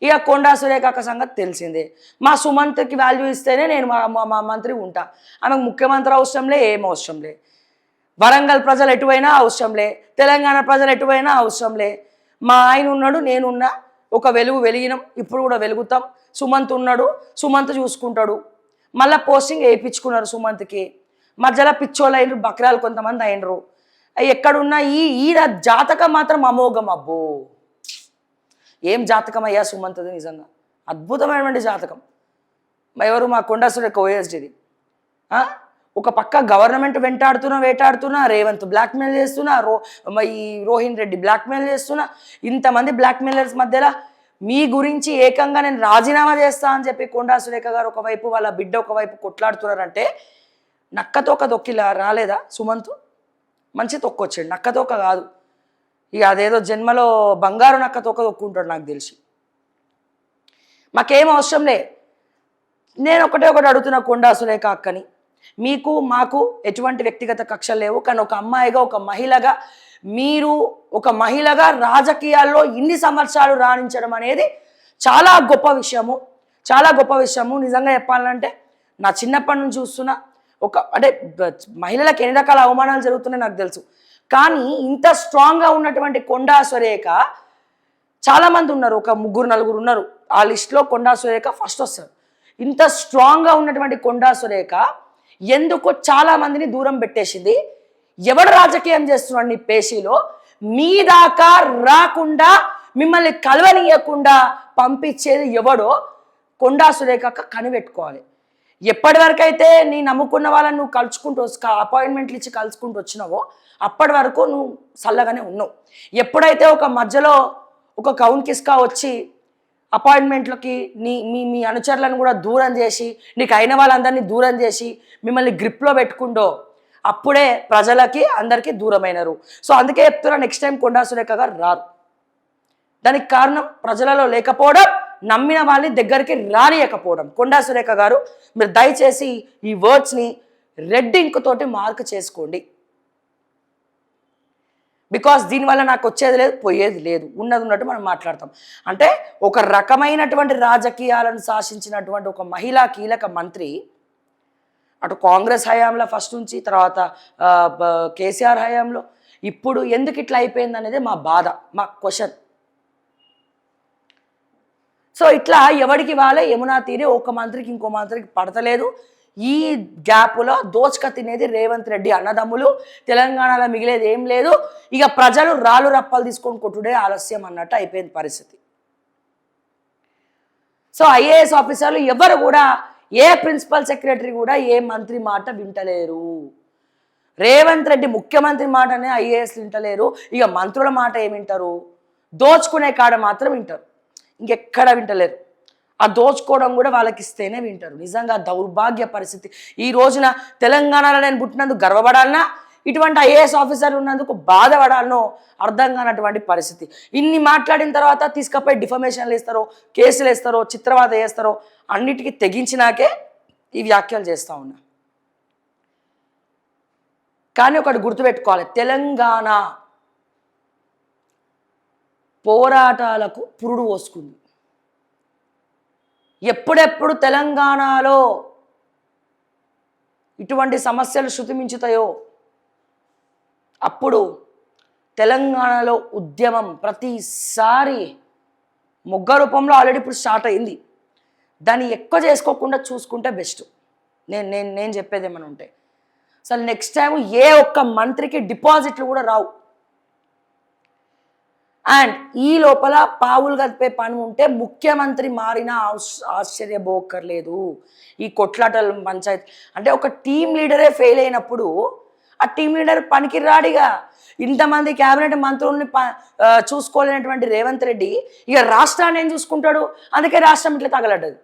ఇక కొండా సురేఖ సంగతి తెలిసిందే. మా సుమంత్కి వాల్యూ ఇస్తేనే నేను మా మంత్రి ఉంటా. ఆమెకు ముఖ్యమంత్రి అవసరంలే, ఏం అవసరంలే. వరంగల్ ప్రజలు ఎటువైనా అవసరంలే, తెలంగాణ ప్రజలు ఎటువైనా అవసరంలే. మా ఆయన ఉన్నాడు, నేనున్నా, ఒక వెలుగు వెలిగినాం, ఇప్పుడు కూడా వెలుగుతాం. సుమంత్ ఉన్నాడు, సుమంత్ చూసుకుంటాడు. మళ్ళీ పోస్టింగ్ వేయించుకున్నారు సుమంత్కి. మధ్యలో పిచ్చోళ్ళు అయినరు, బక్రాలు కొంతమంది అయినరు. ఎక్కడున్నా ఈడ జాతకం మాత్రం అమోఘం. అబ్బో, ఏం జాతకం అయ్యా సుమంత్ది, నిజంగా అద్భుతమైనటువంటి జాతకం. ఎవరు? మా కొండా సురేఖ ఓఎస్డిది. ఒక పక్క గవర్నమెంట్ వేటాడుతున్నా, రేవంత్ బ్లాక్మెయిల్ చేస్తున్నా, ఈ రోహిన్ రెడ్డి బ్లాక్మెయిల్ చేస్తున్నా, ఇంతమంది బ్లాక్మెయిలర్స్ మధ్యలో మీ గురించి ఏకంగా నేను రాజీనామా చేస్తా అని చెప్పి కొండా సురేఖ గారు ఒకవైపు, వాళ్ళ బిడ్డ ఒకవైపు కొట్లాడుతున్నారంటే నక్కతోక దొక్కిలా రాలేదా సుమంత్? మంచి తొక్కొచ్చాడు, నక్కతోక కాదు. ఇక అదేదో జన్మలో బంగారు నక్కతోక దొక్కుంటాడు నాకు తెలిసి. మాకేం అవసరంలే. నేను ఒకటి అడుగుతున్నా కొండా సురేఖ అక్కని, మీకు మాకు ఎటువంటి వ్యక్తిగత కక్షలు లేవు, కానీ ఒక అమ్మాయిగా, ఒక మహిళగా, మీరు ఒక మహిళగా రాజకీయాల్లో ఇన్ని సంవత్సరాలు రాణించడం అనేది చాలా గొప్ప విషయము, చాలా గొప్ప విషయము. నిజంగా చెప్పాలంటే నా చిన్నప్పటి నుంచి చూస్తున్నా, అంటే మహిళలకు ఎన్ని రకాల అవమానాలు జరుగుతున్నాయి నాకు తెలుసు, కానీ ఇంత స్ట్రాంగ్గా ఉన్నటువంటి కొండా సురేఖ చాలామంది ఉన్నారు, ఒక 3-4 ఉన్నారు. ఆ లిస్ట్లో కొండా సురేఖ ఫస్ట్ వస్తారు. ఇంత స్ట్రాంగ్గా ఉన్నటువంటి కొండా సురేఖ ఎందుకు చాలా మందిని దూరం పెట్టేసింది? ఎవడు రాజకీయం చేస్తున్నాడు నీ పేషీలో? మీ దాకా రాకుండా, మిమ్మల్ని కలవనీయకుండా పంపించేది ఎవడో కొండా సురేఖ కనిపెట్టుకోవాలి. ఎప్పటి వరకు అయితే నీ నమ్ముకున్న వాళ్ళని నువ్వు కలుసుకుంటూ అపాయింట్మెంట్లు ఇచ్చి కలుసుకుంటూ వచ్చినావో అప్పటి వరకు నువ్వు చల్లగానే ఉన్నావు. ఎప్పుడైతే ఒక మధ్యలో ఒక కౌన్ కిస్కా వచ్చి అపాయింట్మెంట్లకి మీ అనుచరులను కూడా దూరం చేసి, నీకు అయిన వాళ్ళందరినీ దూరం చేసి మిమ్మల్ని గ్రిప్లో పెట్టుకుంటో అప్పుడే ప్రజలకి అందరికీ దూరమైనరు. సో అందుకే చెప్తున్నా, నెక్స్ట్ టైం కొండా సురేఖ గారు రారు. దానికి కారణం ప్రజలలో లేకపోవడం, నమ్మిన వాళ్ళని దగ్గరికి రానియకపోవడం. కొండా సురేఖ గారు, మీరు దయచేసి ఈ వర్డ్స్ని రెడ్ ఇంక్ తోటి మార్క్ చేసుకోండి. బికాస్ దీనివల్ల నాకు వచ్చేది లేదు, పోయేది లేదు, ఉన్నది ఉన్నట్టు మనం మాట్లాడతాం. అంటే ఒక రకమైనటువంటి రాజకీయాలను శాసించినటువంటి ఒక మహిళా కీలక మంత్రి, అటు కాంగ్రెస్ హయాంలో ఫస్ట్ నుంచి, తర్వాత కేసీఆర్ హయాంలో, ఇప్పుడు ఎందుకు ఇట్లా అయిపోయింది అనేది మా బాధ, మా క్వశ్చన్. సో ఇట్లా ఎవరికి వాళ్ళే యమునా తీరే, ఒక మంత్రికి ఇంకో మంత్రికి పడతలేదు. ఈ గ్యాప్లో దోచుక తినేది రేవంత్ రెడ్డి అన్నదమ్ములు. తెలంగాణలో మిగిలేది ఏం లేదు. ఇక ప్రజలు రాళ్ళు రప్పలు తీసుకొని కొట్టుడే ఆలస్యం అన్నట్టు అయిపోయింది పరిస్థితి. సో ఐఏఎస్ ఆఫీసర్లు ఎవరు కూడా, ఏ ప్రిన్సిపల్ సెక్రటరీ కూడా ఏ మంత్రి మాట వింటలేరు. రేవంత్ రెడ్డి ముఖ్యమంత్రి మాటనే ఐఏఎస్లు వింటలేరు. ఇక మంత్రుల మాట ఏమి వింటారు? దోచుకునే కాడ మాత్రం వింటారు, ఇంకెక్కడ వింటలేరు. ఆ దోచుకోవడం కూడా వాళ్ళకి ఇస్తేనే వింటారు. నిజంగా దౌర్భాగ్య పరిస్థితి. ఈ రోజున తెలంగాణలో నేను పుట్టినందుకు గర్వపడాలన్నా, ఇటువంటి ఐఏఎస్ ఆఫీసర్ ఉన్నందుకు బాధపడాలనో అర్థం కానటువంటి పరిస్థితి. ఇన్ని మాట్లాడిన తర్వాత తీసుకపోయి డిఫమేషన్లు వేస్తారో, కేసులు వేస్తారో, చిత్రవాద వేస్తారో, అన్నిటికీ తెగించినాకే ఈ వ్యాఖ్యలు చేస్తూ ఉన్నా. కానీ ఒకటి గుర్తుపెట్టుకోవాలి, తెలంగాణ పోరాటాలకు పురుడు పోసుకుంది. ఎప్పుడెప్పుడు తెలంగాణలో ఇటువంటి సమస్యలు శృతిమించుతాయో అప్పుడు తెలంగాణలో ఉద్యమం ప్రతిసారి మొగ్గ రూపంలో ఆల్రెడీ ఇప్పుడు స్టార్ట్ అయింది. దాన్ని ఎక్కువ చేసుకోకుండా చూసుకుంటే బెస్ట్. నేను చెప్పేది ఏమైనా ఉంటే, అసలు నెక్స్ట్ టైం ఏ ఒక్క మంత్రికి డిపాజిట్లు కూడా రావు. అండ్ ఈ లోపల పావులు గదిపే పని ఉంటే ముఖ్యమంత్రి మారినా ఆశ్చర్యపోకర్లేదు. ఈ కొట్లాటలు పంచాయతీ అంటే ఒక టీం లీడరే ఫెయిల్ అయినప్పుడు ఆ టీం లీడర్ పనికి రాడిగా. ఇంతమంది క్యాబినెట్ మంత్రుల్ని చూసుకోలేనటువంటి రేవంత్ రెడ్డి ఇక రాష్ట్రాన్ని ఏం చూసుకుంటాడు? అందుకే రాష్ట్రం ఇట్లా తగలడ్డది.